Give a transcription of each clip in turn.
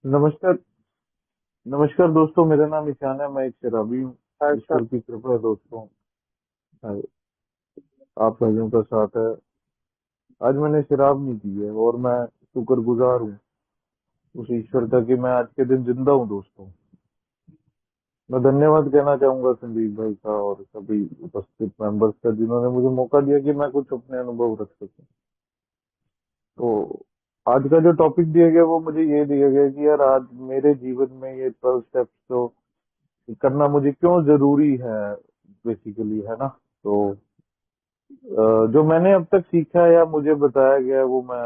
नमस्कार। नमस्कार दोस्तों, मेरा नाम ईशान है। मैं एक शराबी हूँ। अच्छा। ईश्वर की कृपा है दोस्तों। हाँ, आप भाइयों का साथ है। आज मैंने शराब नहीं पी है और मैं शुक्रगुजार हूँ उस ईश्वर का कि मैं आज के दिन जिंदा हूँ दोस्तों। मैं धन्यवाद कहना चाहूंगा संदीप भाई का और सभी उपस्थित मेंबर्स का, जिन्होंने मुझे मौका दिया कि मैं कुछ अपने अनुभव रख सकूं। तो आज का जो टॉपिक दिया गया वो मुझे ये दिया गया कि यार आज मेरे जीवन में ये 12 स्टेप्स तो करना मुझे क्यों जरूरी है, बेसिकली, है ना। तो जो मैंने अब तक सीखा है या मुझे बताया गया है वो मैं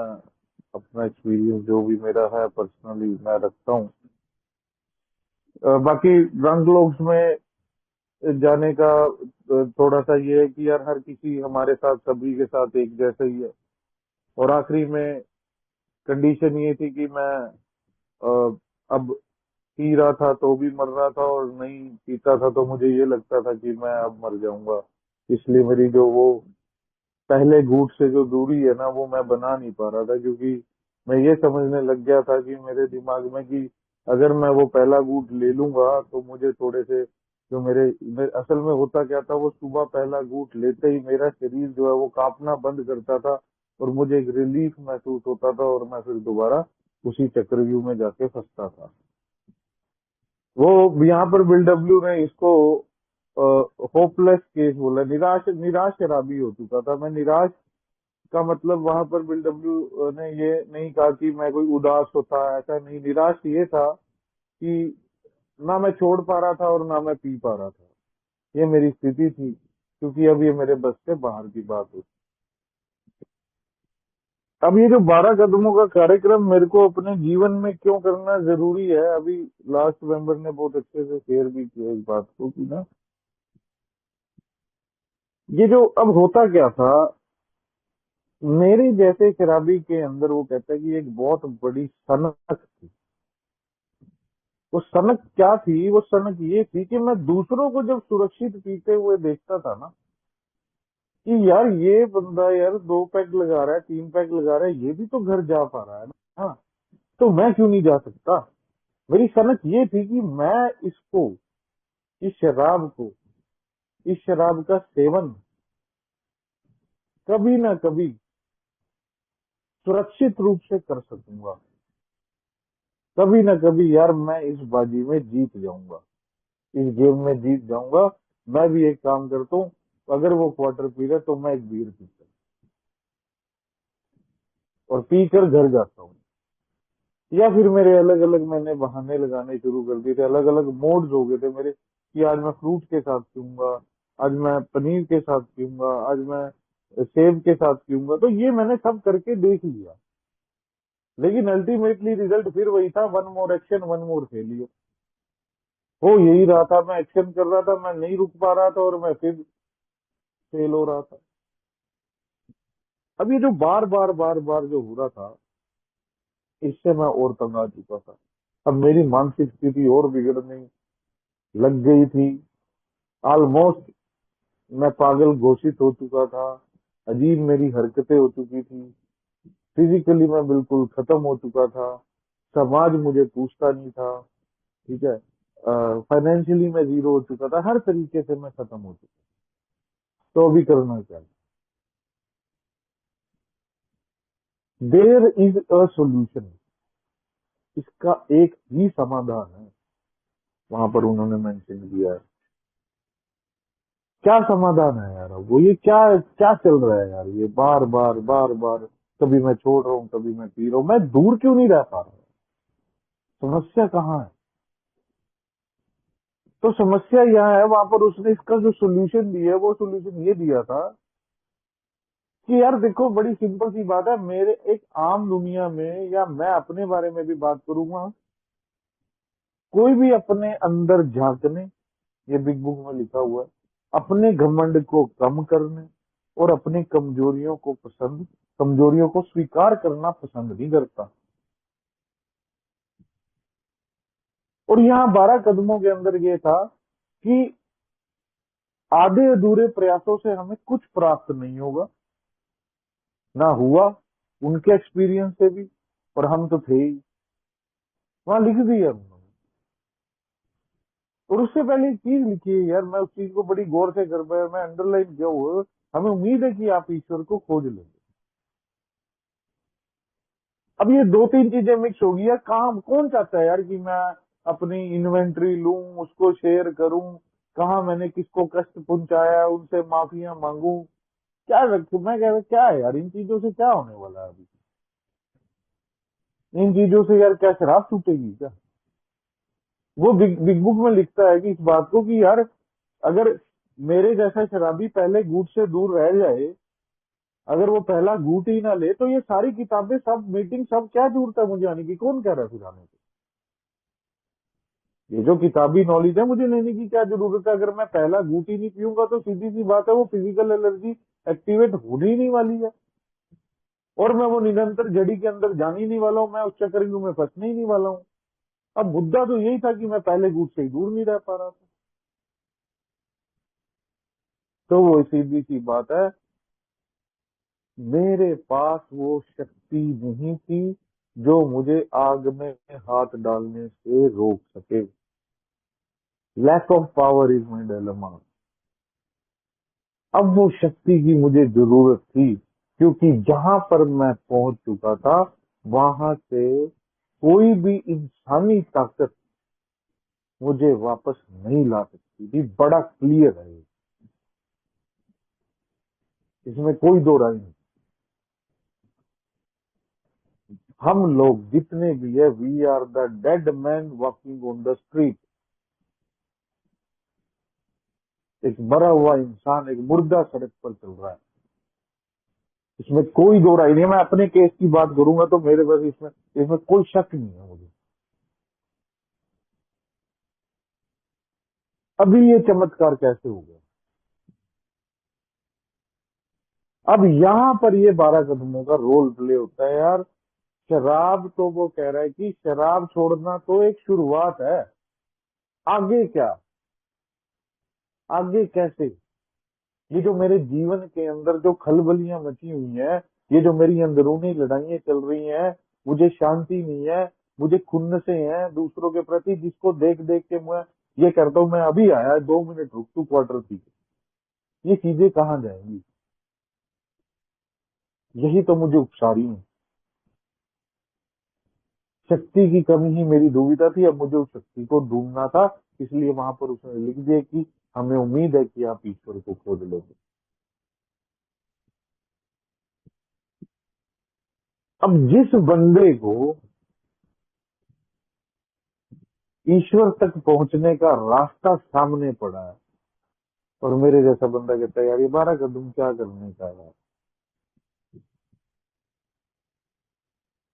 अपना एक्सपीरियंस जो भी मेरा है पर्सनली मैं रखता हूँ। बाकी रंग लोग में जाने का थोड़ा सा ये है कि यार हर किसी हमारे साथ सभी के साथ एक जैसा ही है। और आखिरी में कंडीशन ये थी कि मैं अब पी रहा था तो भी मर रहा था, और नहीं पीता था तो मुझे ये लगता था कि मैं अब मर जाऊंगा। इसलिए मेरी जो वो पहले घूंट से जो दूरी है ना वो मैं बना नहीं पा रहा था, क्योंकि मैं ये समझने लग गया था कि मेरे दिमाग में कि अगर मैं वो पहला घूंट ले लूंगा तो मुझे थोड़े से जो असल में होता क्या था, वो सुबह पहला घूंट लेते ही मेरा शरीर जो है वो कांपना बंद करता था और मुझे एक रिलीफ महसूस होता था और मैं फिर दोबारा उसी चक्रव्यूह में जाके फंसता था। वो यहाँ पर बिल डब्ल्यू ने इसको होपलेस केस बोला, निराश निराश शराबी हो चुका था मैं। निराश का मतलब वहां पर बिल डब्ल्यू ने ये नहीं कहा कि मैं कोई उदास होता, ऐसा नहीं। निराश ये था कि ना मैं छोड़ पा रहा था और ना मैं पी पा रहा था। ये मेरी स्थिति थी, क्योंकि अब ये मेरे बस से बाहर की बात हुई। अब ये जो 12 कदमों का कार्यक्रम मेरे को अपने जीवन में क्यों करना जरूरी है, अभी लास्ट मेंबर ने बहुत अच्छे से शेयर भी किया इस बात को कि ना, ये जो अब होता क्या था मेरे जैसे शराबी के अंदर, वो कहता है कि एक बहुत बड़ी सनक थी। वो सनक क्या थी? वो सनक ये थी कि मैं दूसरों को जब सुरक्षित पीते हुए देखता था ना, कि यार ये बंदा यार 2 पैग लगा रहा है, 3 पैग लगा रहा है, ये भी तो घर जा पा रहा है ना। हाँ, तो मैं क्यों नहीं जा सकता? मेरी सनक ये थी कि मैं इसको, इस शराब को, इस शराब का सेवन कभी ना कभी सुरक्षित रूप से कर सकूंगा। कभी ना कभी यार मैं इस बाजी में जीत जाऊंगा, इस गेम में जीत जाऊंगा। मैं भी एक काम करता हूँ, अगर वो क्वार्टर पी रहा है तो मैं एक बीयर पीता हूँ और पी कर घर जाता हूँ। या फिर मेरे अलग अलग मैंने बहाने लगाने शुरू कर दिए थे, अलग अलग मोड्स हो गए थे मेरे, कि आज मैं फ्रूट के साथ पीऊंगा, आज मैं पनीर के साथ पीऊंगा, आज मैं सेब के साथ पीऊंगा। तो ये मैंने सब करके देख लिया, लेकिन अल्टीमेटली रिजल्ट फिर वही था, one more action one Mohr failure. हो यही रहा था, मैं एक्शन कर रहा था, मैं नहीं रुक पा रहा था और मैं फिर फेल हो रहा था। अब ये जो बार बार बार बार जो हो रहा था, इससे मैं और तंग आ चुका था। अब मेरी मानसिक स्थिति और बिगड़ने लग गई थी। ऑलमोस्ट मैं पागल घोषित हो चुका था। अजीब मेरी हरकतें हो चुकी थी। फिजिकली मैं बिल्कुल खत्म हो चुका था। समाज मुझे पूछता नहीं था। ठीक है। फाइनेंशियली मैं जीरो हो चुका था, हर तरीके से मैं खत्म हो चुका। तो अभी करना क्या? There is a solution. इसका एक ही समाधान है, वहां पर उन्होंने मेंशन किया है। क्या समाधान है यार? वो ये क्या क्या चल रहा है यार? ये बार बार बार बार, कभी मैं छोड़ रहा हूँ, कभी मैं पी रहा हूँ। मैं दूर क्यों नहीं रह पा रहा? समस्या कहाँ है? तो समस्या यहाँ है, वहां पर उसने इसका जो सोल्यूशन दिया है वो सोल्यूशन ये दिया था कि यार देखो, बड़ी सिंपल सी बात है। मेरे एक आम दुनिया में, या मैं अपने बारे में भी बात करूंगा, कोई भी अपने अंदर झांकने, ये बिग बुक में लिखा हुआ है, अपने घमंड को कम करने और अपनी कमजोरियों को स्वीकार करना पसंद नहीं करता। और यहाँ 12 कदमों के अंदर ये था कि आधे अधूरे प्रयासों से हमें कुछ प्राप्त नहीं होगा, ना हुआ उनके एक्सपीरियंस से भी, और हम तो थे ही। वहां लिख दिया उन्होंने। और उससे पहले एक चीज लिखी है यार, मैं उस चीज को बड़ी गौर से कर पाया, मैं अंडरलाइन किया हुआ, हमें उम्मीद है कि आप ईश्वर को खोज लेंगे। अब ये दो तीन चीजें मिक्स होगी यार, कहाँ कौन चाहता है यार कि मैं अपनी इन्वेंट्री लूं, उसको शेयर करूं, कहाँ मैंने किसको कष्ट पहुंचाया, उनसे माफिया मांगू, क्या रखू। मैं कह रहा क्या है यार, इन चीजों से क्या होने वाला है अभी? इन चीजों से यार क्या शराब छूटेगी क्या? वो बिग बिग बुक में लिखता है कि इस बात को कि यार, अगर मेरे जैसा शराबी पहले घूंट से दूर रह जाए, अगर वो पहला घूंट ही ना ले, तो ये सारी किताबें सब मीटिंग सब क्या जरूरत है मुझे आने की? कौन कह रहा है फिर आने की? ये जो किताबी नॉलेज है मुझे लेने की क्या जरूरत है? अगर मैं पहला घूंट ही नहीं पीऊंगा तो सीधी सी बात है, वो फिजिकल एनर्जी एक्टिवेट होने ही नहीं वाली है, और मैं वो निरंतर जड़ी के अंदर जाने ही नहीं वाला हूँ, मैं उस चक्कर में फंसने ही नहीं वाला हूँ। अब मुद्दा तो यही था कि मैं पहले घूंट से ही दूर नहीं रह पा रहा था। तो वो सीधी सी बात है, मेरे पास वो शक्ति नहीं थी जो मुझे आग में हाथ डालने से रोक सके। Lack of power is my dilemma. अब वो शक्ति की मुझे जरूरत थी, क्योंकि जहां पर मैं पहुंच चुका था, वहां से कोई भी इंसानी ताकत मुझे वापस नहीं ला सकती थी। बड़ा क्लियर है ये, इसमें कोई दो राय नहीं। हम लोग जितने भी है, we are the dead man walking on the street. एक मरा हुआ इंसान, एक मुर्दा सड़क पर चल रहा है, इसमें कोई दो राय नहीं है। मैं अपने केस की बात करूंगा तो मेरे पास इसमें इसमें कोई शक नहीं है मुझे। अभी ये चमत्कार कैसे हो गया? अब यहाँ पर ये 12 कदमों का रोल प्ले होता है यार। शराब तो वो कह रहा है कि शराब छोड़ना तो एक शुरुआत है, आगे क्या, आगे कैसे? ये जो मेरे जीवन के अंदर जो खलबलियां मची हुई हैं, ये जो मेरी अंदरूनी लड़ाइयां चल रही हैं, मुझे शांति नहीं है, मुझे खुन्नसे हैं दूसरों के प्रति, जिसको देख देख के मैं ये करता हूँ, मैं अभी आया 2 मिनट रुक तू, क्वार्टर पी के। ये चीजें कहाँ जाएंगी? यही तो मुझे उकसा रही है। शक्ति की कमी ही मेरी दुविधा थी, अब मुझे उस शक्ति को ढूंढना था। इसलिए वहां पर उसने लिख दिया कि हमें उम्मीद है कि आप ईश्वर को खोज लोगे। अब जिस बंदे को ईश्वर तक पहुंचने का रास्ता सामने पड़ा है, और मेरे जैसा बंदा कहता है यार ये 12 कदम क्या करने का है,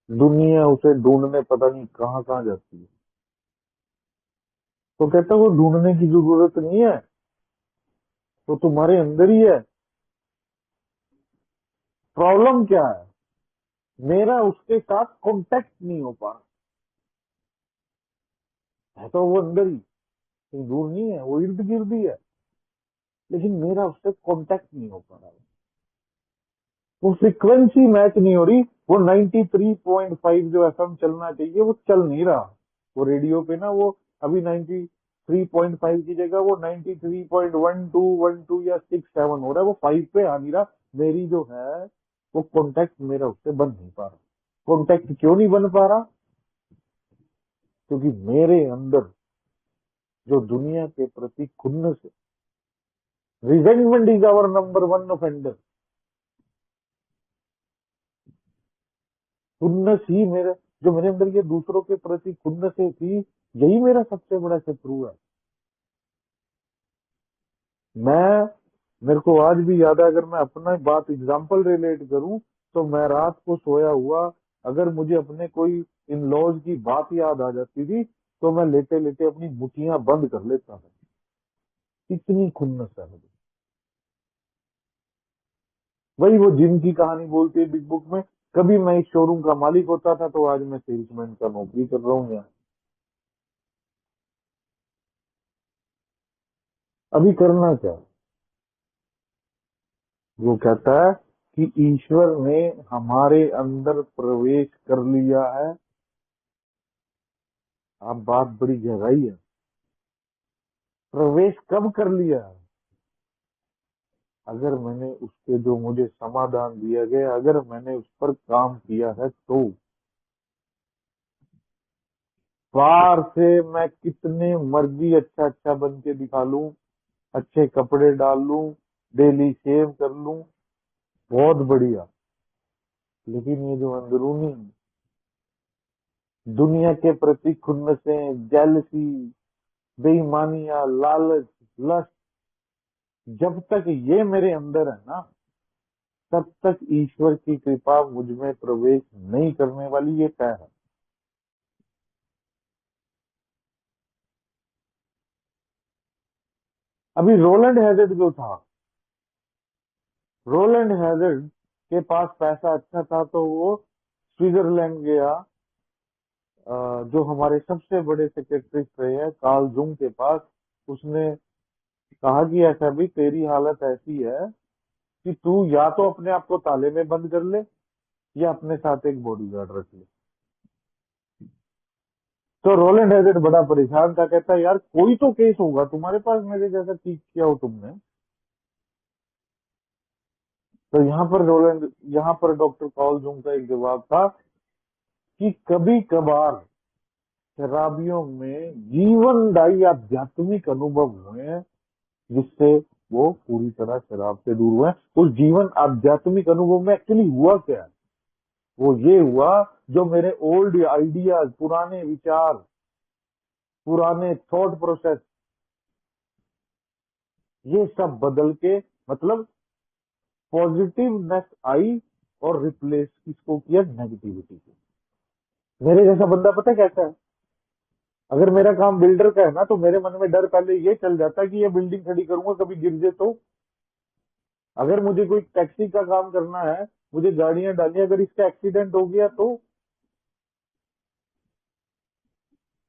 दुनिया उसे ढूंढने पता नहीं कहाँ कहाँ जाती है, तो कहता है वो ढूंढने की जरूरत नहीं है, तो तुम्हारे अंदर ही है। प्रॉब्लम क्या है? मेरा उसके साथ कांटेक्ट नहीं हो पा रहा है, तो वो अंदर ही, कहीं दूर नहीं है, वो इर्द गिर्द ही है, लेकिन मेरा उससे कांटेक्ट नहीं हो पा रहा है। वो फ्रीक्वेंसी मैच नहीं हो रही। वो 93.5 जो एफएम चलना चाहिए वो चल नहीं रहा। वो रेडियो पे ना, वो अभी 93.5 की जगह वो 93.12 या 6 7 हो रहा है, वो 5 पे आ नहीं रहा। मेरी जो है वो कांटेक्ट मेरा उससे बन नहीं पा रहा। कांटेक्ट क्यों नहीं बन पा रहा? क्योंकि मेरे अंदर जो दुनिया के प्रति खुन्नस है, resentment is our number one offender. खुन्नस ही मेरे, जो मेरे अंदर ये दूसरों के प्रति खुन्नसें थी, यही मेरा सबसे बड़ा शत्रु है। मैं, मेरे को आज भी याद है, अगर मैं अपना बात एग्जांपल रिलेट करूं, तो मैं रात को सोया हुआ, अगर मुझे अपने कोई इन लॉज की बात याद आ जाती थी, तो मैं लेटे लेटे अपनी मुठियां बंद कर लेता था। इतनी खुन्नस है मुझे। वही वो जिम की कहानी बोलती है बिग बुक में, कभी मैं इस शोरूम का मालिक होता था तो आज मैं सेल्समैन का नौकरी कर रहा हूँ यहाँ। अभी करना क्या है? वो कहता है कि ईश्वर ने हमारे अंदर प्रवेश कर लिया है, आप बात बड़ी गहराई है। प्रवेश कब कर लिया? अगर मैंने उसके जो मुझे समाधान दिया गया, अगर मैंने उस पर काम किया है तो बाहर से मैं कितने मर्जी अच्छा अच्छा बन के दिखा लूं, अच्छे कपड़े डाल लूं, डेली शेव कर लूं, बहुत बढ़िया, लेकिन ये जो अंदरूनी दुनिया के प्रति खुन्नसें, जेलसी, बेईमानियां, लालच, लस्ट, जब तक ये मेरे अंदर है ना, तब तक ईश्वर की कृपा मुझ में प्रवेश नहीं करने वाली, ये तय है। अभी रोलैंड हैजर्ड जो था, रोलैंड हैजर्ड के पास पैसा अच्छा था तो वो स्विट्जरलैंड गया, जो हमारे सबसे बड़े सेक्रेटरी रहे हैं कार्ल जुंग के पास। उसने कहा कि ऐसा भी तेरी हालत ऐसी है कि तू या तो अपने आप को ताले में बंद कर ले, या अपने साथ एक बॉडीगार्ड रख ले। तो रोलैंड हैजर्ड बड़ा परेशान था, कहता है यार कोई तो केस होगा तुम्हारे पास मेरे जैसा ठीक किया हो तुमने। तो यहाँ पर डॉक्टर कॉल जूम का एक जवाब था कि कभी कभार शराबियों में जीवनदायी आध्यात्मिक अनुभव हुए हैं, जिससे वो पूरी तरह शराब से दूर हुए हैं। उस जीवन आध्यात्मिक अनुभव में एक्चुअली हुआ क्या है? वो ये हुआ, जो मेरे ओल्ड आइडियाज, पुराने विचार, पुराने थॉट प्रोसेस, ये सब बदल के, मतलब पॉजिटिवनेस आई और रिप्लेस किसको किया? नेगेटिविटी को। मेरे जैसा बंदा पता है कैसा है? अगर मेरा काम बिल्डर का है ना, तो मेरे मन में डर पहले ये चल जाता है कि ये बिल्डिंग खड़ी करूंगा, कभी गिर जाए तो। अगर मुझे कोई टैक्सी का काम करना है, मुझे गाड़ियां डालनी है, अगर इसका एक्सीडेंट हो गया तो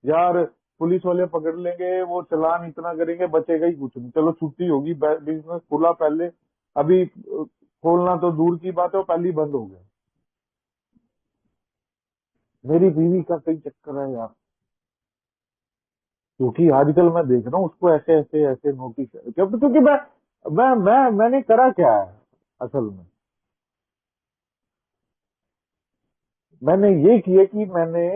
यार पुलिस वाले पकड़ लेंगे, वो चालान इतना करेंगे, बचेगा ही कुछ नहीं। चलो छुट्टी होगी, बिजनेस खुला पहले, अभी खोलना तो दूर की बात है, वो पहले ही बंद हो गया। मेरी बीवी का कई चक्कर है यार, क्योंकि आजकल मैं देख रहा हूँ उसको ऐसे ऐसे ऐसे नोटिस, क्योंकि मैंने करा क्या है असल में? मैंने ये किया कि मैंने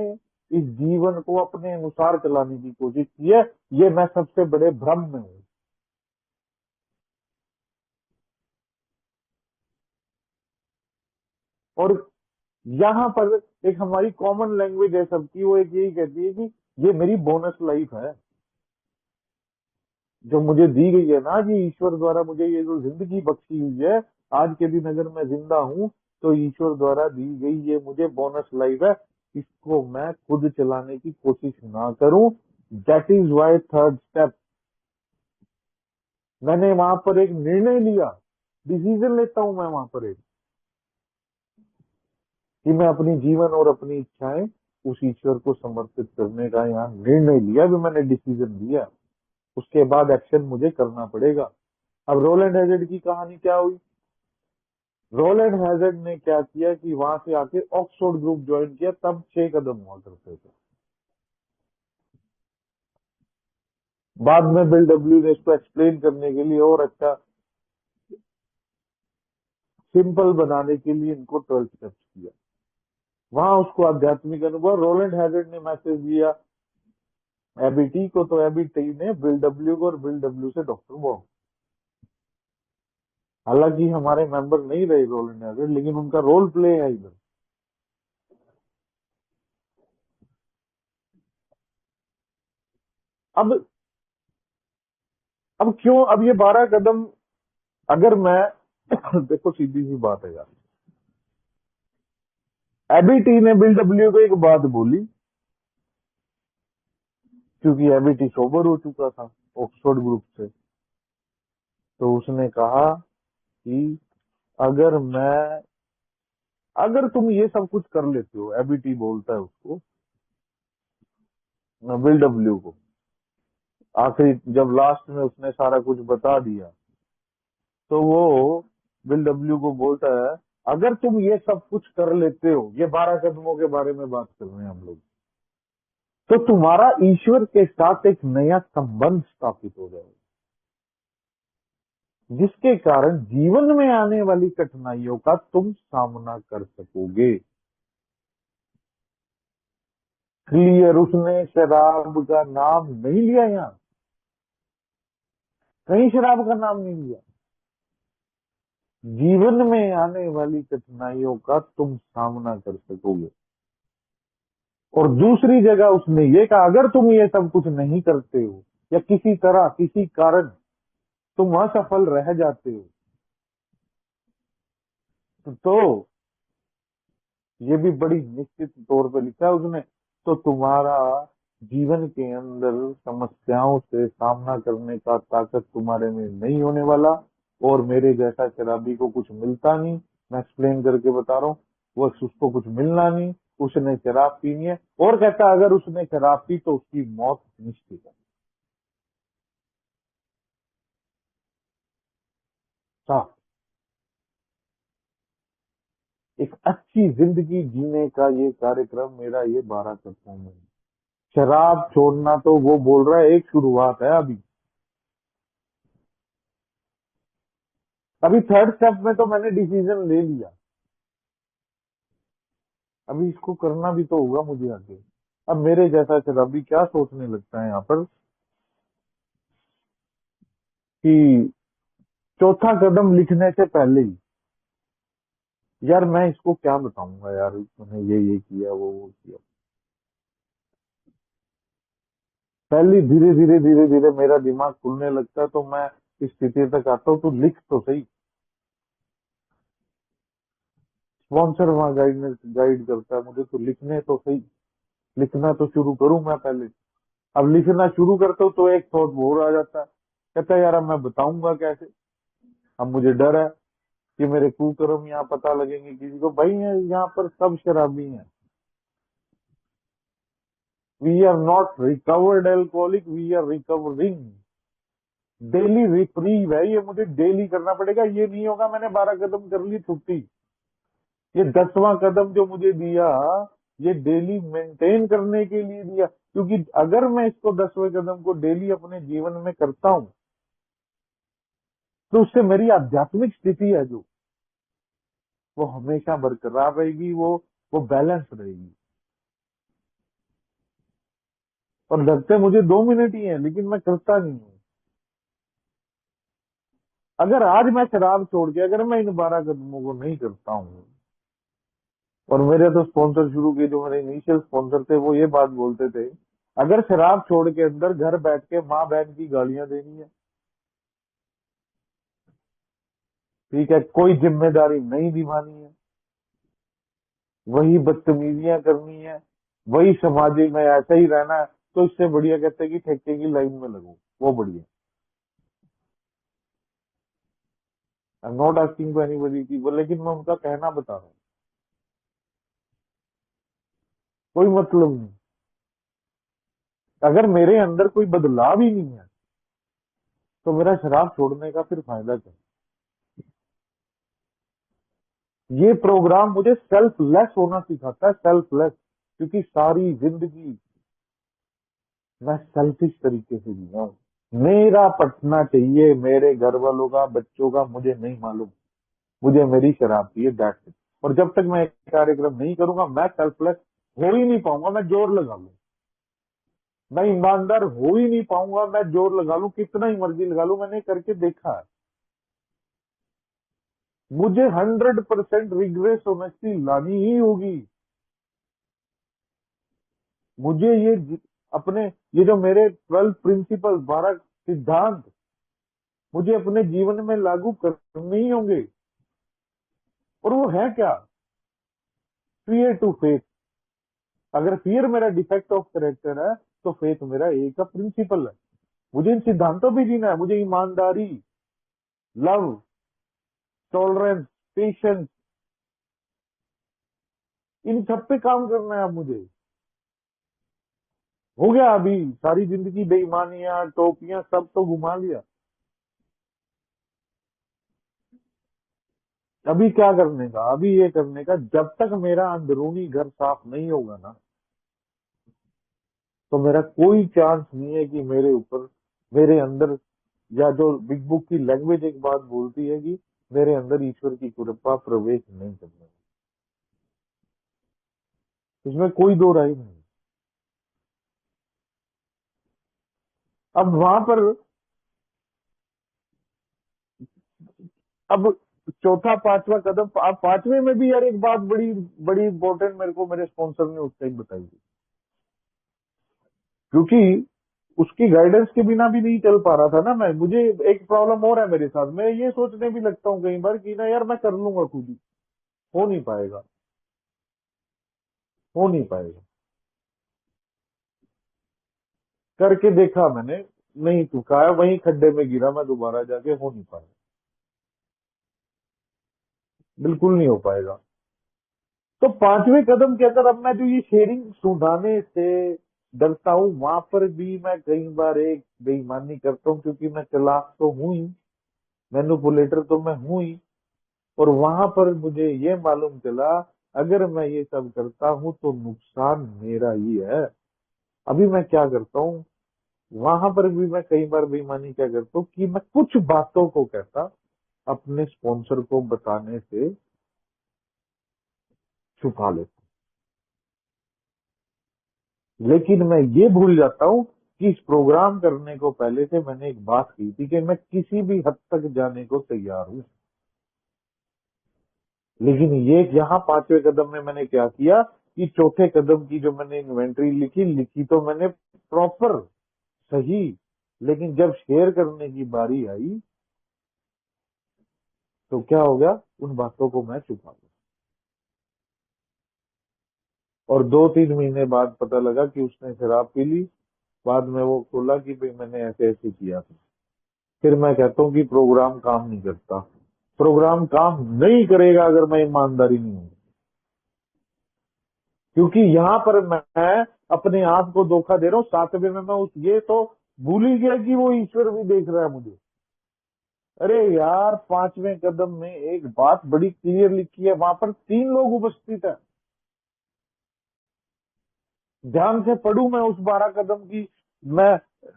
इस जीवन को अपने अनुसार चलाने की कोशिश की है। ये मैं सबसे बड़े भ्रम में हूँ। और यहाँ पर एक हमारी कॉमन लैंग्वेज है सबकी, वो एक यही कहती है कि ये मेरी बोनस लाइफ है, जो मुझे दी गई है ना, ये ईश्वर द्वारा मुझे ये जो जिंदगी बख्शी हुई है, आज के दिन अगर मैं जिंदा हूँ तो ईश्वर द्वारा दी गई ये मुझे बोनस लाइफ है। इसको मैं खुद चलाने की कोशिश ना करूं। That is why third step, मैंने वहां पर एक निर्णय लिया, डिसीजन लेता हूं मैं वहां पर एक, कि मैं अपनी जीवन और अपनी इच्छाएं उस ईश्वर को समर्पित करने का यहाँ निर्णय लिया, भी मैंने डिसीजन लिया। उसके बाद एक्शन मुझे करना पड़ेगा। अब रोलैंड हैजर्ड की कहानी क्या हुई? रोलैंड हैजर्ड ने क्या किया कि वहां से आके ऑक्सफोर्ड ग्रुप ज्वाइन किया, तब 6 कदम हुआ करते थे। बाद में बिल डब्ल्यू ने इसको एक्सप्लेन करने के लिए और अच्छा सिंपल बनाने के लिए इनको 12 स्टेप्स किया। वहां उसको आध्यात्मिक अनुभव, रोलैंड हैजर्ड ने मैसेज दिया एबीटी को, तो एबीटी ने बिल डब्ल्यू को, और बिल डब्ल्यू से डॉक्टर वॉन्ग। हालांकि हमारे मेंबर नहीं रहे रोलैंड हैजर्ड, लेकिन उनका रोल प्ले है इधर। अब अब क्यों, अब ये 12 कदम, अगर मैं देखो सीधी सी बात है यार, एबीटी ने बिल डब्ल्यू को एक बात बोली, क्योंकि एबीटी सोबर हो चुका था ऑक्सफोर्ड ग्रुप से। तो उसने कहा कि अगर मैं अगर तुम ये सब कुछ कर लेते हो, एबीटी बोलता है उसको, बिल डब्ल्यू को, आखिरी जब लास्ट में उसने सारा कुछ बता दिया, तो वो बिल डब्ल्यू को बोलता है अगर तुम ये सब कुछ कर लेते हो, ये 12 कदमों के बारे में बात कर रहे हैं हम लोग, तो तुम्हारा ईश्वर के साथ एक नया संबंध स्थापित हो जाएगा, जिसके कारण जीवन में आने वाली कठिनाइयों का तुम सामना कर सकोगे। क्लियर, उसने शराब का नाम नहीं लिया, यहां कहीं शराब का नाम नहीं लिया। जीवन में आने वाली कठिनाइयों का तुम सामना कर सकोगे। और दूसरी जगह उसने ये कहा, अगर तुम ये सब कुछ नहीं करते हो या किसी तरह किसी कारण तुम असफल रह जाते हो, तो ये भी बड़ी निश्चित तौर पे लिखा है उसने, तो तुम्हारा जीवन के अंदर समस्याओं से सामना करने का ताकत तुम्हारे में नहीं होने वाला। और मेरे जैसा शराबी को कुछ मिलता नहीं, मैं एक्सप्लेन करके बता रहा हूँ, वो उसको कुछ मिलना नहीं, उसने शराब पीनी है। और कहता अगर उसने शराब पी तो उसकी मौत निश्चित है। साफ। एक अच्छी जिंदगी जीने का ये कार्यक्रम मेरा ये 12 सप्ताह में है। शराब छोड़ना तो वो बोल रहा है एक शुरुआत है, अभी अभी थर्ड स्टेप में तो मैंने डिसीजन ले लिया। अभी इसको करना भी तो होगा मुझे आगे। अब मेरे जैसा शराबी क्या सोचने लगता है यहाँ पर कि चौथा कदम लिखने से पहले ही, यार मैं इसको क्या बताऊंगा, यार मैंने ये किया वो किया। पहले धीरे धीरे मेरा दिमाग खुलने लगता है, तो मैं इस स्थिति तक आता हूँ, तो लिख तो सही। स्पॉन्सर वहां गाइड करता है मुझे, तो लिखने तो सही, लिखना तो शुरू करूं मैं पहले। अब लिखना शुरू करता हूँ तो एक थॉट और आ जाता है, कहता है यार अब मैं बताऊंगा कैसे। अब मुझे डर है कि मेरे कुकर्म यहाँ पता लगेंगे किसी को। भाई यहाँ पर सब शराबी हैं। We are not recovered alcoholic, we are recovering. Daily reprieve है ये, मुझे डेली करना पड़ेगा। ये नहीं होगा मैंने 12 कदम कर ली छुट्टी। ये 10वां कदम जो मुझे दिया, ये डेली मेंटेन करने के लिए दिया, क्योंकि अगर मैं इसको 10वें कदम को डेली अपने जीवन में करता हूं, तो उससे मेरी आध्यात्मिक स्थिति है जो, वो हमेशा बरकरार रहेगी, वो बैलेंस रहेगी। और लगते मुझे 2 मिनट ही है, लेकिन मैं करता नहीं हूँ। अगर आज मैं शराब छोड़ के अगर मैं इन 12 कदमों को नहीं करता हूँ, और मेरे तो स्पॉन्सर शुरू के जो मेरे इनिशियल स्पॉन्सर थे वो ये बात बोलते थे, अगर शराब छोड़ के अंदर घर बैठ के माँ बहन की गालियां देनी है, ठीक है, कोई जिम्मेदारी नहीं निभानी है, वही बदतमीजियां करनी है, वही समाज में ऐसा ही रहना है, तो इससे बढ़िया कहते हैं कि ठेके की लाइन में लगो, वो बढ़िया। I am not asking to anybody की वो, लेकिन मैं उनका कहना बता रहा हूँ, कोई मतलब नहीं। अगर मेरे अंदर कोई बदलाव ही नहीं है, तो मेरा शराब छोड़ने का फिर फायदा क्या। ये प्रोग्राम मुझे सेल्फलेस होना सिखाता है, सेल्फलेस, क्योंकि सारी जिंदगी मैं सेल्फिश तरीके से जिया हूं। मेरा पटना चाहिए, मेरे घर वालों का, बच्चों का मुझे नहीं मालूम, मुझे मेरी शराब चाहिए, दैट्स इट। और जब तक मैं एक कार्यक्रम नहीं करूंगा, मैं सेल्फलेस हो ही नहीं पाऊंगा। मैं जोर लगा लूं, मैं ईमानदार हो ही नहीं पाऊंगा। मैं जोर लगा लूं, कितना ही मर्जी लगा लूं, मैंने करके देखा है। मुझे 100% रिग्रेस ऑनेस्टी लानी ही होगी। मुझे अपने ये जो मेरे 12 प्रिंसिपल, 12 सिद्धांत मुझे अपने जीवन में लागू करने ही होंगे। और वो है क्या? Fear to faith. अगर फियर मेरा डिफेक्ट ऑफ कैरेक्टर है, तो फेथ मेरा एक का प्रिंसिपल है। मुझे इन सिद्धांतों भी जीना है। मुझे ईमानदारी, लव, टॉलरेंस, पेशेंस, इन सब पे काम करना है अब मुझे। हो गया अभी सारी जिंदगी बेईमानियां, टोपियां, सब तो घुमा लिया। अभी क्या करने का? अभी ये करने का, जब तक मेरा अंदरूनी घर साफ नहीं होगा ना, तो मेरा कोई चांस नहीं है कि मेरे ऊपर, मेरे अंदर, या जो बिग बुक की लैंग्वेज एक बात बोलती है कि मेरे अंदर ईश्वर की कृपा प्रवेश नहीं करने, इसमें कोई दो राय नहीं। अब वहां पर, अब चौथा पांचवा कदम, अब पांचवे में भी यार एक बात बड़ी बड़ी इंपॉर्टेंट मेरे को मेरे स्पॉन्सर ने उस टाइम बताई थी, क्योंकि उसकी गाइडेंस के बिना भी नहीं चल पा रहा था ना मैं। मुझे एक प्रॉब्लम और है मेरे साथ, मैं ये सोचने भी लगता हूँ कई बार कि ना यार मैं कर लूंगा खुद ही, हो नहीं पाएगा, हो नहीं पाएगा। करके देखा मैंने, नहीं टुकाया, वहीं खड्डे में गिरा मैं दोबारा जाके, हो नहीं पाएगा, बिल्कुल नहीं हो पाएगा। तो पांचवें कदम के अंदर अब मैं जो ये शेयरिंग सुधारने से डरता हूँ, वहां पर भी मैं कई बार एक बेईमानी करता हूँ, क्योंकि मैं चालाक तो हूं ही, मैनिपुलेटर तो मैं हूं ही। और वहां पर मुझे ये मालूम चला, अगर मैं ये सब करता हूँ तो नुकसान मेरा ही है। अभी मैं क्या करता हूँ, वहां पर भी मैं कई बार बेईमानी क्या करता हूँ कि मैं कुछ बातों को कहता, अपने स्पॉन्सर को बताने से छुपा लेता हूँ। लेकिन मैं ये भूल जाता हूँ कि इस प्रोग्राम करने को पहले से मैंने एक बात की थी कि मैं किसी भी हद तक जाने को तैयार हूँ। लेकिन ये यहाँ पांचवें कदम में मैंने क्या किया कि चौथे कदम की जो मैंने इन्वेंट्री लिखी, लिखी तो मैंने प्रॉपर, सही, लेकिन जब शेयर करने की बारी आई तो क्या हो गया, उन बातों को मैं छुपा गया। और 2-3 महीने बाद पता लगा कि उसने शराब पी ली। बाद में वो खोला कि भाई मैंने ऐसे ऐसे किया था। फिर मैं कहता हूँ कि प्रोग्राम काम नहीं करता। प्रोग्राम काम नहीं करेगा अगर मैं ईमानदारी नहीं हूँ, क्योंकि यहाँ पर मैं अपने आप को धोखा दे रहा हूँ। 7वें में मैं उस, ये तो भूल ही गया कि वो ईश्वर भी देख रहा है मुझे। अरे यार, पांचवें कदम में एक बात बड़ी क्लियर लिखी है, वहां पर 3 लोग उपस्थित है। ध्यान से पढ़ू मैं उस 12 कदम की। मैं,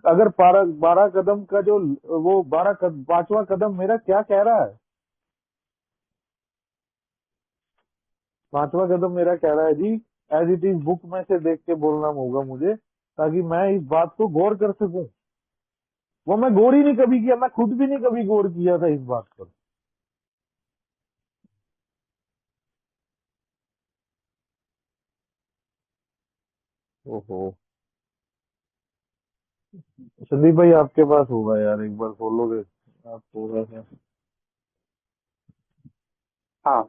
अगर 12 कदम का जो, वो 5वां कदम मेरा क्या कह रहा है, 5वां कदम मेरा कह रहा है जी, एज इट इज बुक में से देख के बोलना होगा मुझे, ताकि मैं इस बात को गौर कर सकूं। वो मैं गौर ही नहीं कभी किया, मैं खुद भी नहीं कभी गौर किया था इस बात पर। ओहो, संदीप भाई आपके पास होगा यार, एक बार खोलोगे आप थोड़ा सा। हाँ,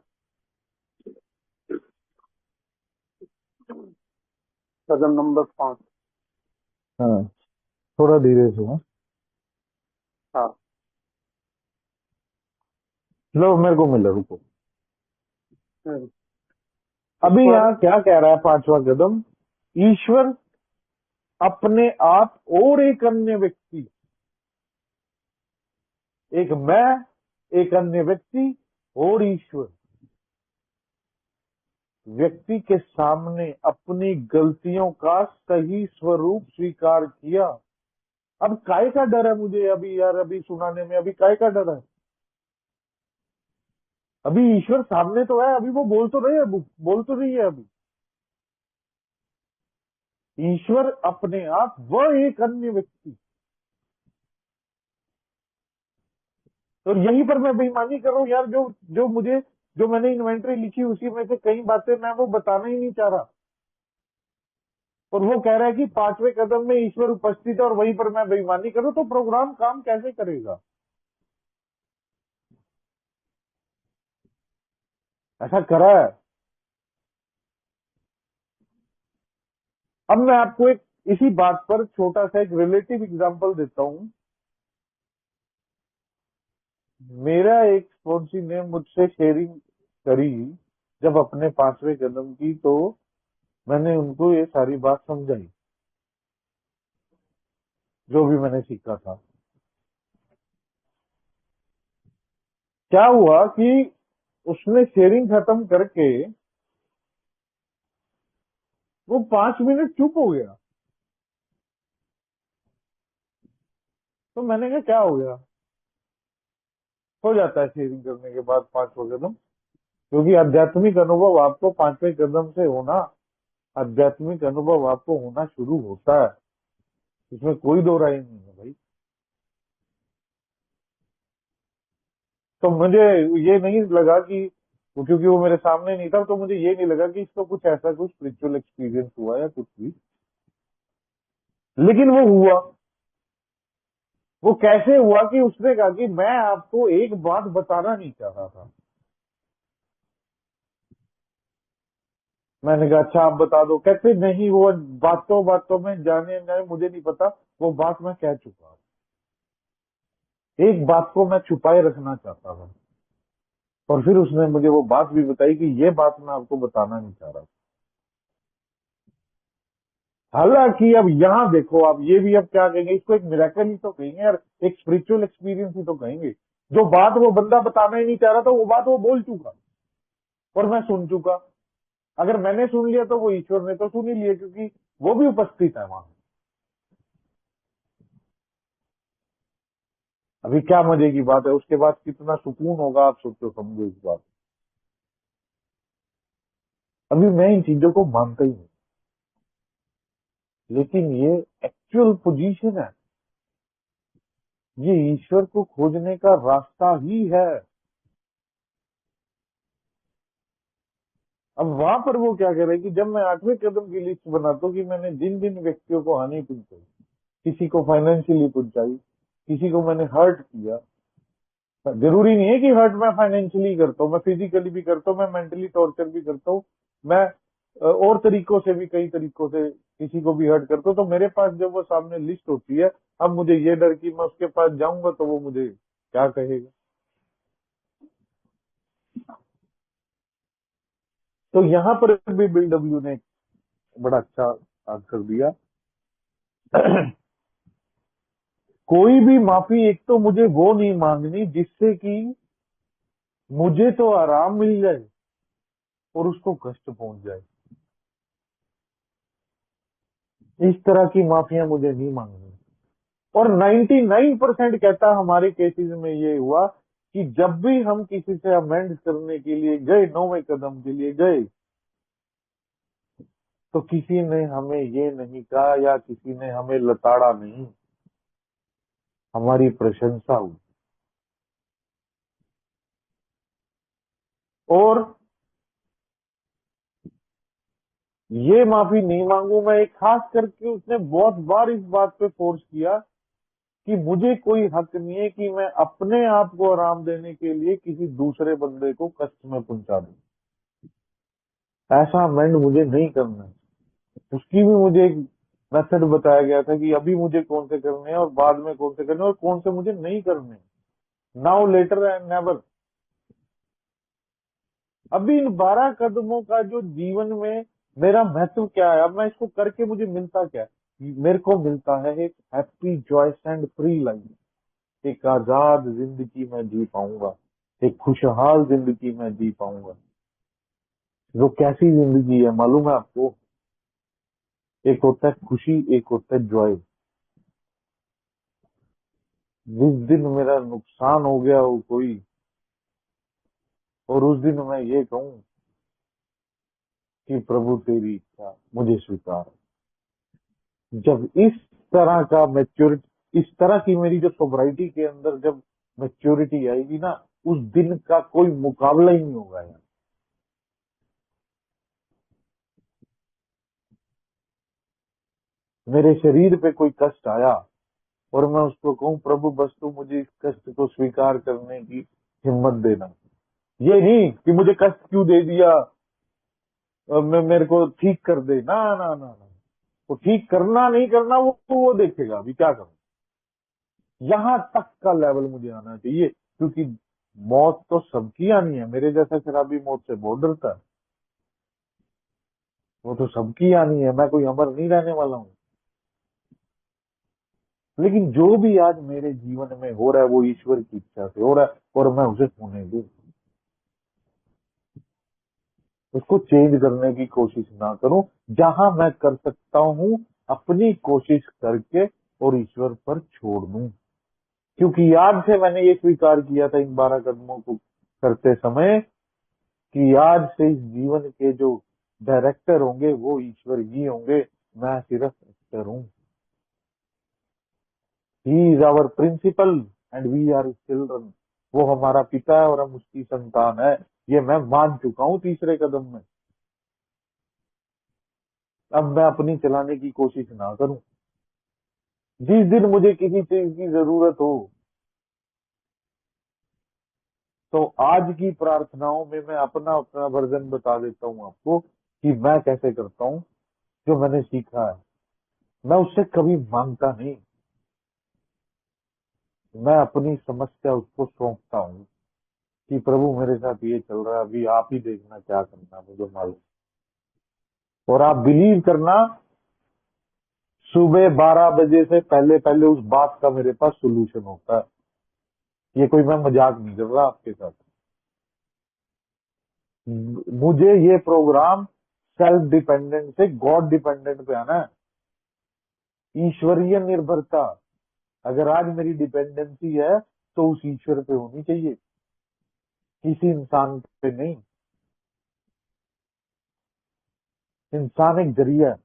कदम नंबर 5। हाँ, थोड़ा धीरे से, हाँ। हाँ। लो मेरे को मिला, रुको। हम्म, अभी ईश्वर। यहाँ क्या कह रहा है 5वां कदम, ईश्वर, अपने आप और एक अन्य व्यक्ति, एक मैं, एक अन्य व्यक्ति और ईश्वर, व्यक्ति के सामने अपनी गलतियों का सही स्वरूप स्वीकार किया। अब काय का डर है मुझे अभी यार, अभी सुनाने में अभी काय का डर है? अभी ईश्वर सामने तो है, अभी वो बोल तो रही है, बोल तो रही है अभी। ईश्वर अपने आप, वह एक अन्य व्यक्ति। और यहीं पर मैं बेईमानी कर रहा हूँ यार, जो जो मुझे, जो मैंने इन्वेंट्री लिखी उसी में से कई बातें मैं वो बताना ही नहीं चाह रहा। और वो कह रहा है कि 5वें कदम में ईश्वर उपस्थित है और वहीं पर मैं बेईमानी करूं, तो प्रोग्राम काम कैसे करेगा? ऐसा करा है। अब मैं आपको एक, इसी बात पर छोटा सा एक रिलेटिव एग्जांपल देता हूं। मेरा एक स्पॉन्सी ने मुझसे शेयरिंग करी जब अपने 5वें कदम की, तो मैंने उनको ये सारी बात समझाई, जो भी मैंने सीखा था। क्या हुआ कि उसने शेयरिंग खत्म करके वो 5 मिनट चुप हो गया। तो मैंने कहा क्या हो गया, हो जाता है शेयरिंग करने के बाद 5वां कदम, क्योंकि आध्यात्मिक अनुभव आपको 5वें कदम से होना, आध्यात्मिक अनुभव आपको होना शुरू होता है, इसमें कोई दो राय नहीं है भाई। तो मुझे ये नहीं लगा कि क्योंकि वो मेरे सामने नहीं था, तो मुझे ये नहीं लगा कि इसको कुछ ऐसा कुछ स्पिरिचुअल एक्सपीरियंस हुआ या कुछ भी, लेकिन वो हुआ। वो कैसे हुआ कि उसने कहा कि मैं आपको एक बात बताना नहीं चाह रहा था। मैंने कहा अच्छा आप बता दो। कहते नहीं, वो बातों बातों में जाने अनजाने मुझे नहीं पता, वो बात मैं कह चुका हूं। एक बात को मैं छुपाए रखना चाहता था, और फिर उसने मुझे वो बात भी बताई कि ये बात मैं आपको बताना नहीं चाह रहा। हालांकि अब यहाँ देखो, आप ये भी अब क्या कहेंगे, इसको एक मिरेकल ही तो कहेंगे यार, एक स्पिरिचुअल एक्सपीरियंस ही तो कहेंगे। जो बात वो बंदा बताना ही नहीं चाह रहा था, वो बात वो बोल चुका और मैं सुन चुका। अगर मैंने सुन लिया तो वो ईश्वर ने तो सुन ही लिया, क्योंकि वो भी उपस्थित है वहां। अभी क्या मजे की बात है, उसके बाद कितना सुकून होगा, आप सोचो समझो इस बात। अभी मैं इन चीजों को मानता ही नहीं, लेकिन ये एक्चुअल पोजीशन है, ये ईश्वर को खोजने का रास्ता ही है। अब वहां पर वो क्या कह रहे हैं कि जब मैं 8वें कदम की लिस्ट बनाता हूँ कि मैंने जिन जिन व्यक्तियों को हानि पहुंचाई, किसी को फाइनेंशियली पहुंचाई, किसी को मैंने हर्ट किया। जरूरी नहीं है कि हर्ट मैं फाइनेंशियली करता हूँ, मैं फिजिकली भी करता हूँ, मैं मेंटली टॉर्चर भी करता हूँ, मैं और तरीकों से भी, कई तरीकों से किसी को भी हर्ट करता हूँ। तो मेरे पास जब वो सामने लिस्ट होती है, अब मुझे ये डर कि मैं उसके पास जाऊंगा तो वो मुझे क्या कहेगा। तो यहाँ पर भी बिल डब्ल्यू ने एक बड़ा अच्छा आंसर दिया। कोई भी माफी एक तो मुझे वो नहीं मांगनी जिससे कि मुझे तो आराम मिल जाए और उसको कष्ट पहुंच जाए। इस तरह की माफियां मुझे नहीं मांगनी। और 99% कहता हमारे केसेस में ये हुआ कि जब भी हम किसी से अमेंड करने के लिए गए, 9वें कदम के लिए गए, तो किसी ने हमें ये नहीं कहा या किसी ने हमें लताड़ा नहीं, हमारी प्रशंसा हुई। और ये माफी नहीं मांगू मैं, एक खास करके उसने बहुत बार इस बात पे फोर्स किया कि मुझे कोई हक नहीं है कि मैं अपने आप को आराम देने के लिए किसी दूसरे बंदे को कष्ट में पहुंचा दूं। ऐसा अमेंड मुझे नहीं करना है। उसकी भी मुझे एक मेथड बताया गया था कि अभी मुझे कौन से करने हैं और बाद में कौन से करने हैं और कौन से मुझे नहीं करने। Now later and never. अभी इन 12 कदमों का जो जीवन में मेरा महत्व क्या है, अब मैं इसको करके मुझे मिलता क्या है? मेरे को मिलता है एक happy joyous and free life, एक आजाद जिंदगी में जी पाऊंगा, एक खुशहाल जिंदगी में जी पाऊंगा। वो कैसी जिंदगी है मालूम है आपको? एक होता है खुशी, एक होता है जॉय। जिस दिन मेरा नुकसान हो गया हो कोई, और उस दिन मैं ये कहूं कि प्रभु तेरी इच्छा मुझे स्वीकार। जब इस तरह का मैच्योरिटी, इस तरह की मेरी जो सोबराइटी के अंदर जब मैच्योरिटी आएगी ना, उस दिन का कोई मुकाबला ही नहीं होगा यार। मेरे शरीर पे कोई कष्ट आया और मैं उसको कहूं प्रभु बस तू मुझे इस कष्ट को स्वीकार करने की हिम्मत देना। ये नहीं कि मुझे कष्ट क्यों दे दिया, मैं मेरे को ठीक कर दे, ना ना ना ना। वो ठीक करना नहीं करना वो देखेगा अभी क्या करूं। यहाँ तक का लेवल मुझे आना चाहिए, क्योंकि मौत तो सबकी आनी है। मेरे जैसा शराबी मौत से बहुत डरता है। वो तो सबकी आनी है, मैं कोई अमर नहीं रहने वाला हूँ। लेकिन जो भी आज मेरे जीवन में हो रहा है वो ईश्वर की इच्छा से हो रहा है, और मैं उसे होने दूं। उसको चेंज करने की कोशिश ना करूं। जहां मैं कर सकता हूं अपनी कोशिश करके और ईश्वर पर छोड़ दूं। क्योंकि आज से मैंने ये स्वीकार किया था इन 12 कदमों को करते समय कि आज से इस जीवन के जो डायरेक्टर होंगे वो ईश्वर ही होंगे, मैं सिर्फ एक्टर हूँ। He is our principal and we are children. वो हमारा पिता है और हम उसकी संतान है। ये मैं मान चुका हूँ तीसरे कदम में। अब मैं अपनी चलाने की कोशिश ना करूं। जिस दिन मुझे किसी चीज की जरूरत हो तो आज की प्रार्थनाओं में मैं अपना अपना वर्जन बता देता हूँ आपको कि मैं कैसे करता हूँ। जो मैंने सीखा है मैं उससे कभी मांगता नहीं। मैं अपनी समस्या उसको सौंपता हूँ कि प्रभु मेरे साथ ये चल रहा है, अभी आप ही देखना क्या करना, मुझे मालूम। और आप बिलीव करना, सुबह 12 बजे से पहले पहले उस बात का मेरे पास सोल्यूशन होता है। ये कोई मैं मजाक नहीं कर रहा आपके साथ। मुझे ये प्रोग्राम सेल्फ डिपेंडेंट से गॉड डिपेंडेंट पे आना है। ईश्वरीय निर्भरता, अगर आज मेरी डिपेंडेंसी है तो उस ईश्वर पे होनी चाहिए, किसी इंसान पे नहीं। इंसान एक जरिया है,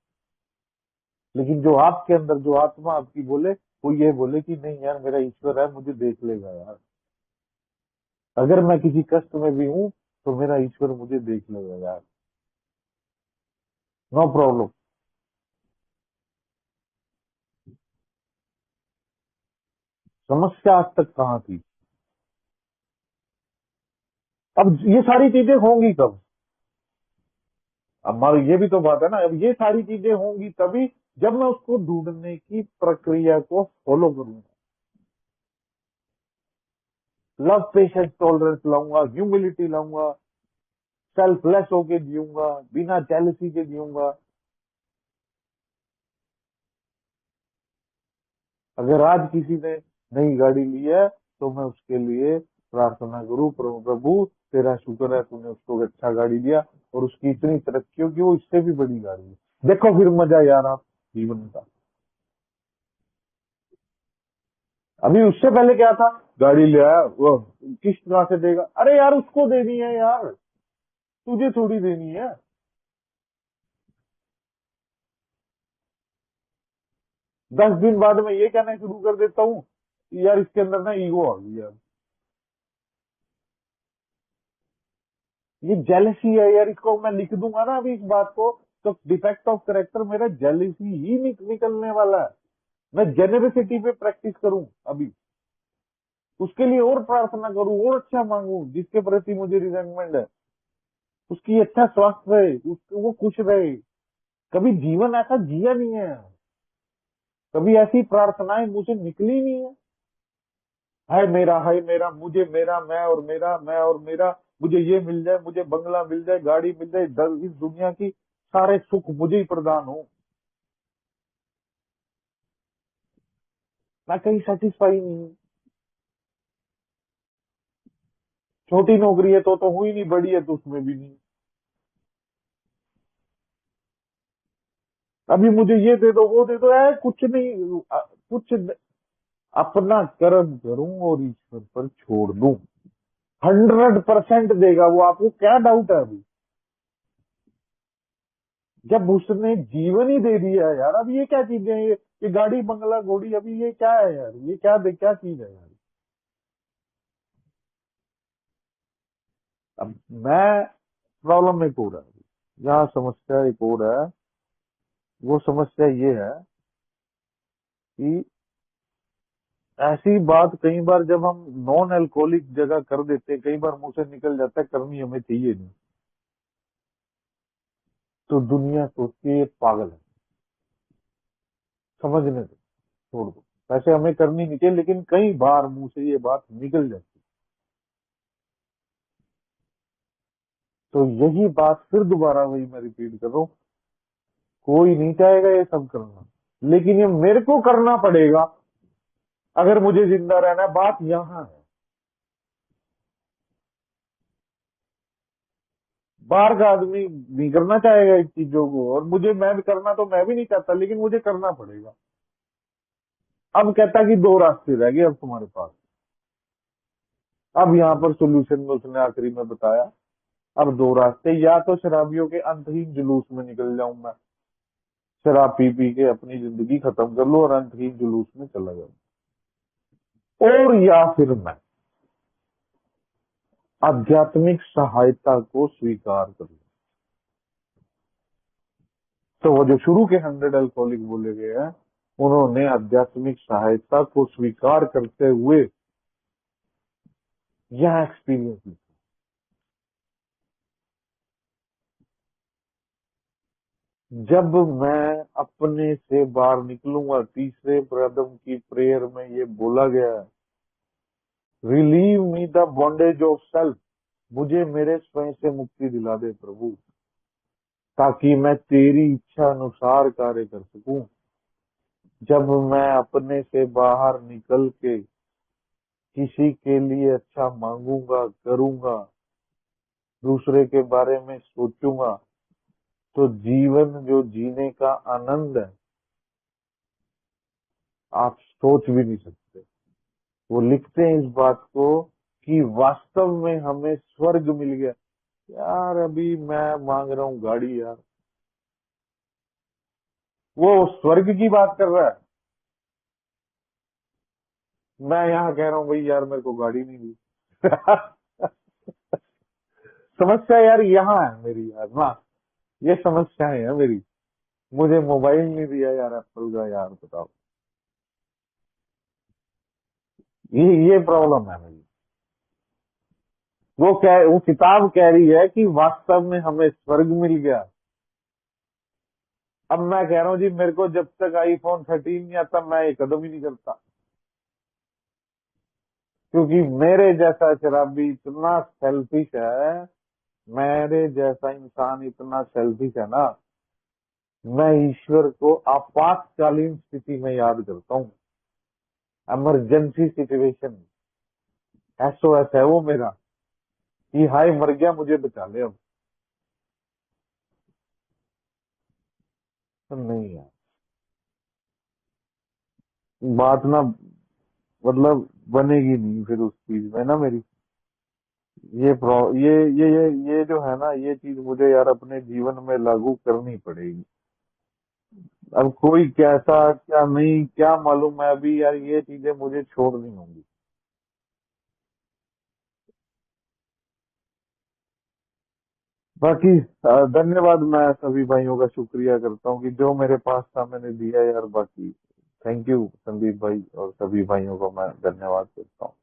लेकिन जो आपके अंदर जो आत्मा आपकी बोले वो ये बोले कि नहीं यार मेरा ईश्वर है, मुझे देख लेगा यार। अगर मैं किसी कष्ट में भी हूं तो मेरा ईश्वर मुझे देख लेगा यार, नो प्रॉब्लम। समस्या आज तक कहाँ थी? अब ये सारी चीजें होंगी कब? अब हमारी ये भी तो बात है ना, अब ये सारी चीजें होंगी तभी जब मैं उसको ढूंढने की प्रक्रिया को फॉलो करूंगा। लव, पेशेंस, टॉलरेंस लाऊंगा, ह्यूमिलिटी लाऊंगा, सेल्फलेस होके जीऊंगा, बिना जेलसी के जीऊंगा। अगर आज किसी ने नई गाड़ी ली है तो मैं उसके लिए प्रार्थना करूं, प्रभु प्रभु तेरा शुक्र है तूने उसको अच्छा गाड़ी दिया और उसकी इतनी तरक्की हो कि वो इससे भी बड़ी गाड़ी है। देखो फिर मजा यार आप जीवन का। अभी उससे पहले क्या था? गाड़ी ले आया, वो किस्त कहाँ से देगा? अरे यार उसको देनी है यार, तुझे थोड़ी देनी है। 10 दिन बाद में ये कहना शुरू कर देता हूँ यार इसके अंदर ना ईगो आ गई यार, ये जेलसी है यार। इसको मैं लिख दूंगा ना अभी इस बात को, तो डिफेक्ट ऑफ करेक्टर मेरा जेलसी ही निकलने वाला है। मैं जेनरसिटी पे प्रैक्टिस करूं अभी, उसके लिए और प्रार्थना करूं और अच्छा मांगू, जिसके प्रति मुझे रिजेंटमेंट है उसकी अच्छा स्वास्थ्य रहे, उसको वो खुश रहे। कभी जीवन ऐसा जिया नहीं है, कभी ऐसी प्रार्थनाएं मुझे निकली नहीं है। हाय मेरा, मुझे मेरा, मैं और मेरा, मैं और मेरा, मुझे ये मिल जाए, मुझे बंगला मिल जाए, गाड़ी मिल जाए, इस दुनिया की सारे सुख मुझे ही प्रदान हो, मैं कहीं सेटिस्फाई नहीं हूँ। छोटी नौकरी है तो हुई नहीं, बड़ी है तो उसमें भी नहीं। अभी मुझे ये दे दो वो दे दो, कुछ नहीं, अपना कर्म करूं और ईश्वर पर छोड़ दूं। 100% देगा वो, आपको क्या डाउट है अभी? जब उसने जीवन ही दे दिया है यार, अब ये क्या चीजें हैं? ये गाड़ी बंगला घोड़ी, अभी ये क्या है यार? ये क्या चीज है यार? अब मैं, प्रॉब्लम एक और है, यहाँ समस्या एक और है। वो समस्या ये है कि ऐसी बात कई बार जब हम नॉन अल्कोहलिक जगह कर देते हैं, कई बार मुंह से निकल जाता है करनी हमें चाहिए नहीं, तो दुनिया सोचती है ये पागल है, समझने दो, छोड़ दो। वैसे हमें करनी नहीं चाहिए, लेकिन कई बार मुंह से ये बात निकल जाती है। तो यही बात फिर दोबारा वही मैं रिपीट कर रहा हूँ, कोई नहीं चाहेगा ये सब करना, लेकिन ये मेरे को करना पड़ेगा अगर मुझे जिंदा रहना है। बात यहाँ है, बाहर का आदमी नहीं करना चाहेगा इन चीजों को, और मुझे, मैं भी करना तो मैं भी नहीं चाहता, लेकिन मुझे करना पड़ेगा। अब कहता कि दो रास्ते रह गए अब तुम्हारे पास। अब यहाँ पर सोल्यूशन में उसने आखिरी में बताया, अब दो रास्ते, या तो शराबियों के अंतहीन जुलूस में निकल जाऊं मैं, शराब पी पी के अपनी जिंदगी खत्म कर लूं और अंतहीन जुलूस में चला जाऊं, और या फिर मैं आध्यात्मिक सहायता को स्वीकार कर लूं। तो वो जो शुरू के 100 अल्कोहलिक बोले गए हैं, उन्होंने आध्यात्मिक सहायता को स्वीकार करते हुए यह एक्सपीरियंस लिया। जब मैं अपने से बाहर निकलूंगा, तीसरे कदम की प्रेयर में ये बोला गया है, relieve me the bondage of self, मुझे मेरे स्वयं से मुक्ति दिला दे प्रभु, ताकि मैं तेरी इच्छा अनुसार कार्य कर सकूं। जब मैं अपने से बाहर निकल के किसी के लिए अच्छा मांगूंगा, करूंगा, दूसरे के बारे में सोचूंगा, तो जीवन जो जीने का आनंद है आप सोच भी नहीं सकते। वो लिखते हैं इस बात को कि वास्तव में हमें स्वर्ग मिल गया। यार अभी मैं मांग रहा हूँ गाड़ी यार, वो स्वर्ग की बात कर रहा है, मैं यहाँ कह रहा हूँ भाई यार मेरे को गाड़ी नहीं दी। समस्या यार यहाँ है मेरी यार ना, ये समस्याएं है मेरी, मुझे मोबाइल नहीं दिया यार एप्पल का, यार बताओ, ये प्रॉब्लम है मेरी। वो किताब कह रही है कि वास्तव में हमें स्वर्ग मिल गया। अब मैं कह रहा हूँ जी मेरे को जब तक आईफोन 13 नहीं आता मैं एक कदम ही नहीं करता, क्योंकि मेरे जैसा शराबी इतना सेल्फिश है, मेरे जैसा इंसान इतना सेल्फिश है ना, मैं ईश्वर को आपातकालीन स्थिति में याद करता हूँ, इमरजेंसी सिचुएशन, एसओएस है वो मेरा, कि हाय मर गया मुझे बचा ले अब। तो नहीं यार, बात ना मतलब बनेगी नहीं फिर उस चीज में ना मेरी। ये प्रो ये जो है ना, ये चीज मुझे यार अपने जीवन में लागू करनी पड़ेगी। अब कोई कैसा क्या नहीं क्या मालूम है अभी यार, ये चीजें मुझे छोड़नी होंगी। बाकी धन्यवाद, मैं सभी भाइयों का शुक्रिया करता हूँ कि जो मेरे पास था मैंने दिया यार। बाकी थैंक यू संदीप भाई, और सभी भाइयों को मैं धन्यवाद करता हूँ।